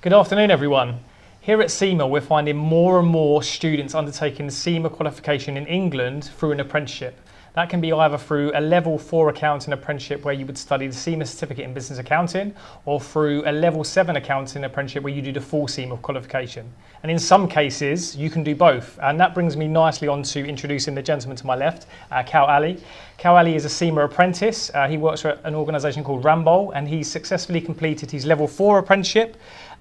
Good afternoon, everyone. Here at CIMA, we're finding more and more students undertaking the CIMA qualification in England through an apprenticeship. That can be either through a level 4 accounting apprenticeship where you would study the CIMA certificate in business accounting, or through a level 7 accounting apprenticeship where you do the full CIMA qualification. And in some cases, you can do both. And that brings me nicely on to introducing the gentleman to my left, Kалі. Kалі is a CIMA apprentice. He works for an organisation called Rambo, and he's successfully completed his level 4 apprenticeship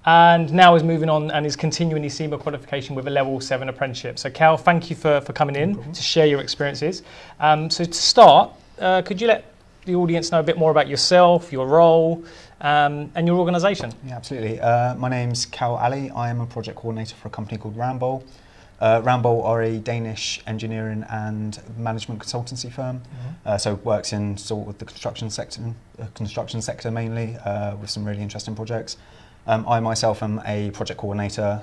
and now is moving on and is continuing his CIMA qualification with a level 7 apprenticeship. So Kалі, thank you for coming in to share your experiences. So to start, could you let the audience know a bit more about yourself, your role, and your organisation? Yeah, absolutely. My name's Kалі. I am a project coordinator for a company called Rambo. Rambo are a Danish engineering and management consultancy firm. So works in sort of the construction sector mainly, with some really interesting projects. I myself am a project coordinator,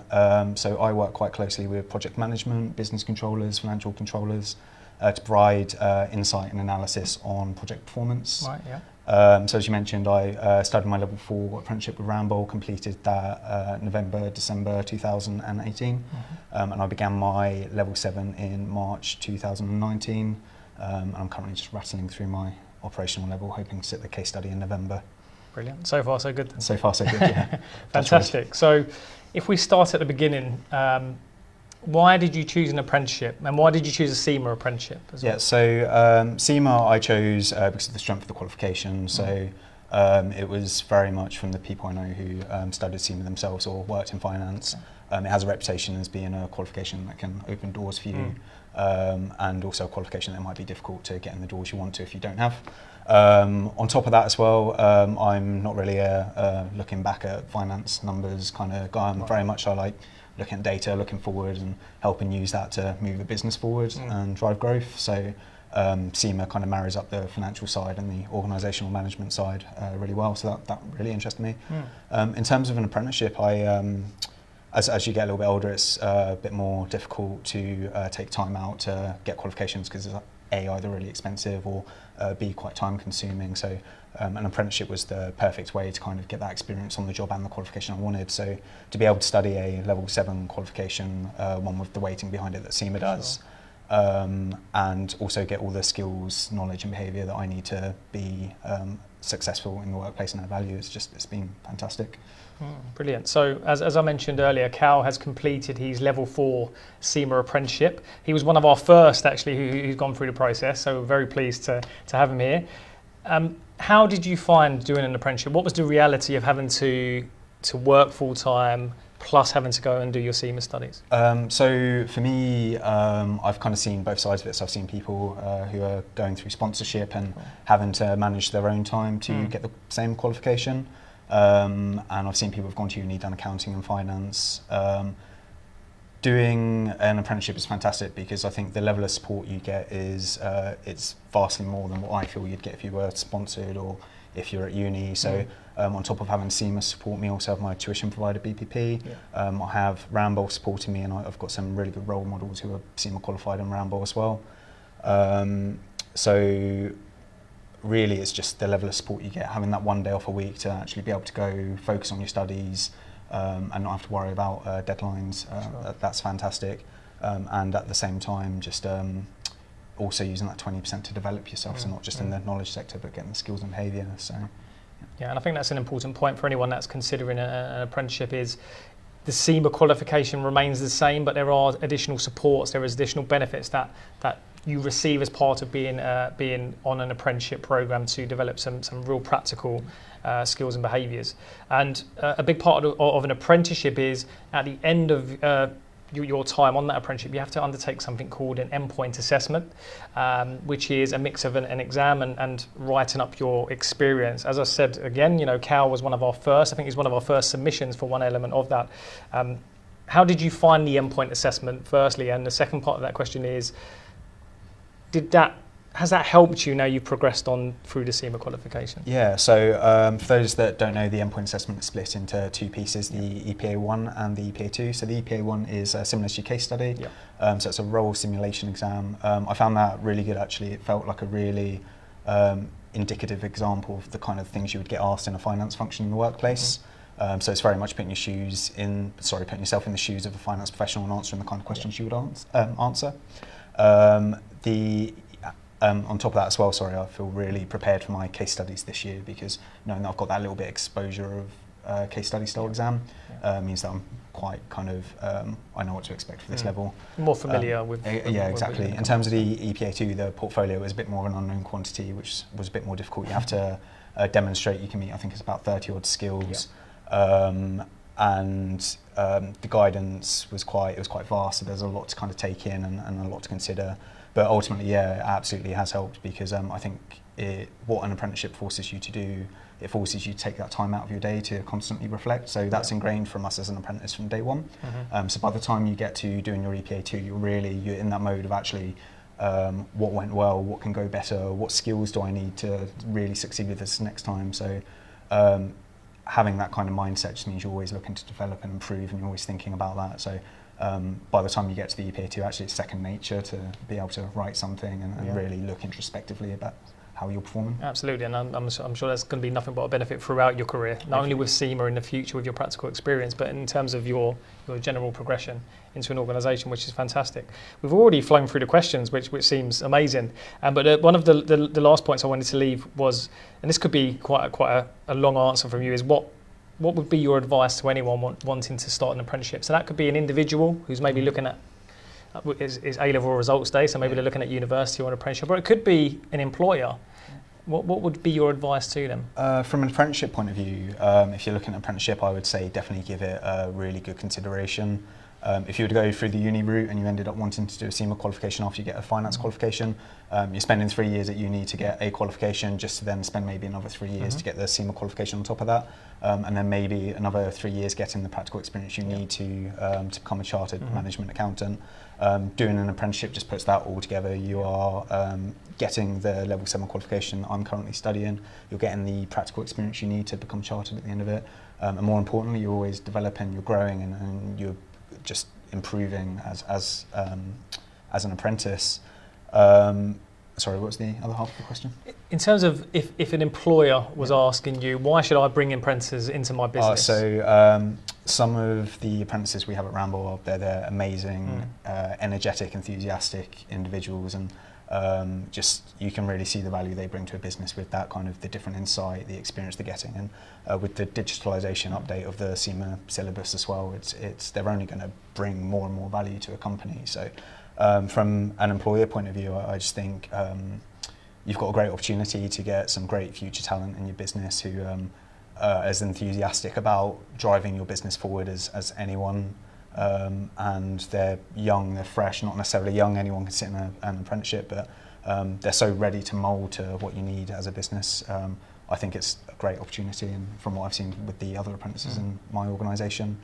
so I work quite closely with project management, business controllers, financial controllers, to provide insight and analysis on project performance. Right, yeah. So as you mentioned, I started my level 4 apprenticeship with Rambo, completed that December 2018, and I began my level 7 in March 2019. And I'm currently just rattling through my operational level, hoping to sit the case study in November. Brilliant. So far, so good then. So far, so good, yeah. Fantastic. So if we start at the beginning, why did you choose an apprenticeship, and why did you choose a CIMA apprenticeship as well? Yeah, so CIMA I chose because of the strength of the qualification. So it was very much from the people I know who studied CIMA themselves or worked in finance. It has a reputation as being a qualification that can open doors for you, and also a qualification that might be difficult to get in the doors you want to if you don't have. On top of that as well, I'm not really a looking back at finance numbers kind of guy. I'm very much I like looking at data, looking forward and helping use that to move a business forward and drive growth. So CIMA kind of marries up the financial side and the organisational management side really well. So that really interested me. In terms of an apprenticeship, as you get a little bit older, it's a bit more difficult to take time out to get qualifications because it's either really expensive or B, quite time consuming. So an apprenticeship was the perfect way to kind of get that experience on the job and the qualification I wanted. So to be able to study a level 7 qualification, one with the weighting behind it that CIMA does, and also get all the skills, knowledge and behaviour that I need to be successful in the workplace and add value, it's been fantastic. Brilliant. So as I mentioned earlier, Kалі has completed his level 4 CIMA apprenticeship. He was one of our first actually who's gone through the process, so we're very pleased to have him here. How did you find doing an apprenticeship? What was the reality of having to work full time plus having to go and do your CIMA studies? So for me, I've kind of seen both sides of it. So I've seen people who are going through sponsorship and having to manage their own time to get the same qualification. And I've seen people who've gone to uni, done accounting and finance. Doing an apprenticeship is fantastic because I think the level of support you get is it's vastly more than what I feel you'd get if you were sponsored or if you're at uni. So on top of having CIMA support me, I also have my tuition provider BPP. I have Rambo supporting me, and I've got some really good role models who are CIMA qualified in Rambo as well. So really it's just the level of support you get, having that one day off a week to actually be able to go focus on your studies and not have to worry about deadlines. That's fantastic. And at the same time, just also using that 20% to develop yourself, so not just in the knowledge sector, but getting the skills and behaviour. So, yeah, and I think that's an important point for anyone that's considering an apprenticeship is the CIMA qualification remains the same, but there are additional supports, there is additional benefits that you receive as part of being on an apprenticeship program to develop some real practical skills and behaviours. And a big part of an apprenticeship is at the end of your time on that apprenticeship, you have to undertake something called an endpoint assessment, which is a mix of an exam and writing up your experience. As I said again, Kалі was one of our first. I think he's one of our first submissions for one element of that. How did you find the endpoint assessment, firstly? And the second part of that question is, has that helped you now you've progressed on through the CIMA qualification? Yeah, so for those that don't know, the endpoint assessment is split into two pieces, the EPA 1 and the EPA 2. So the EPA 1 is similar to your case study, so it's a role simulation exam. I found that really good actually. It felt like a really indicative example of the kind of things you would get asked in a finance function in the workplace. So it's very much putting yourself in the shoes of a finance professional and answering the kind of questions you would answer. On top of that as well, I feel really prepared for my case studies this year, because knowing that I've got that little bit of exposure of case study style exam means that I'm quite kind of, I know what to expect for this level. More familiar with... Yeah, exactly. In terms of the EPA2, the portfolio is a bit more of an unknown quantity, which was a bit more difficult. You have to demonstrate you can meet, I think it's about 30 odd skills. And the guidance was quite vast, so there's a lot to kind of take in and a lot to consider. But ultimately, yeah, it absolutely has helped, because I think what an apprenticeship forces you to do, it forces you to take that time out of your day to constantly reflect. So that's ingrained from us as an apprentice from day one. So by the time you get to doing your EPA2, you're in that mode of actually what went well, what can go better, what skills do I need to really succeed with this next time. So having that kind of mindset just means you're always looking to develop and improve, and you're always thinking about that. So by the time you get to the EPA2, actually it's second nature to be able to write something and really look introspectively about how you're performing. Absolutely, and I'm sure that's going to be nothing but a benefit throughout your career, not only with CIMA in the future with your practical experience, but in terms of your general progression into an organisation, which is fantastic. We've already flown through the questions, which seems amazing, but one of the last points I wanted to leave was, and this could be quite a long answer from you, is what would be your advice to anyone wanting to start an apprenticeship? So that could be an individual who's maybe looking at is A-level results day, so maybe they're looking at university or an apprenticeship, or it could be an employer. What would be your advice to them? From an apprenticeship point of view, if you're looking at an apprenticeship, I would say definitely give it a really good consideration. If you were to go through the uni route and you ended up wanting to do a CIMA qualification after you get a finance qualification, you're spending 3 years at uni to get a qualification, just to then spend maybe another 3 years to get the CIMA qualification on top of that, and then maybe another 3 years getting the practical experience you need to become a chartered management accountant. Doing an apprenticeship just puts that all together. You are getting the level 7 qualification I'm currently studying, you're getting the practical experience you need to become chartered at the end of it, and more importantly, you're always developing, you're growing, and you're just improving as an apprentice. Sorry, what was the other half of the question? In terms of if an employer was asking you, why should I bring apprentices into my business? Some of the apprentices we have at Ramble, they're amazing, energetic, enthusiastic individuals, and just you can really see the value they bring to a business with that kind of the different insight, the experience they're getting, and with the digitalisation update of the CIMA syllabus as well, they're only going to bring more and more value to a company. So from an employer point of view, I just think you've got a great opportunity to get some great future talent in your business who are as enthusiastic about driving your business forward as anyone. And they're young, they're fresh, not necessarily young, anyone can sit in an apprenticeship, but they're so ready to mould to what you need as a business. I think it's a great opportunity, and from what I've seen with the other apprentices in my organisation,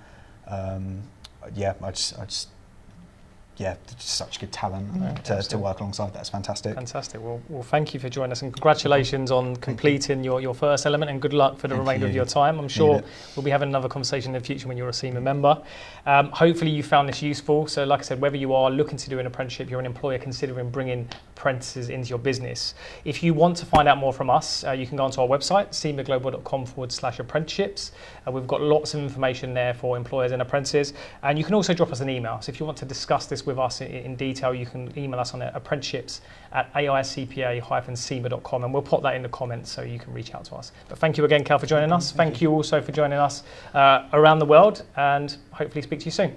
just such good talent to work alongside. That's fantastic. Fantastic. Well, thank you for joining us, and congratulations on completing your first element, and good luck for the remainder of your time. I'm sure we'll be having another conversation in the future when you're a CIMA member. Hopefully you found this useful. So like I said, whether you are looking to do an apprenticeship, you're an employer considering bringing apprentices into your business. If you want to find out more from us, you can go onto our website, cimaglobal.com/apprenticeships. We've got lots of information there for employers and apprentices, and you can also drop us an email. So if you want to discuss this with us in detail, you can email us on apprenticeships@aicpa-cima.com, and we'll pop that in the comments so you can reach out to us. But thank you again, Cal, for joining us. Thank you also for joining us around the world, and hopefully speak to you soon.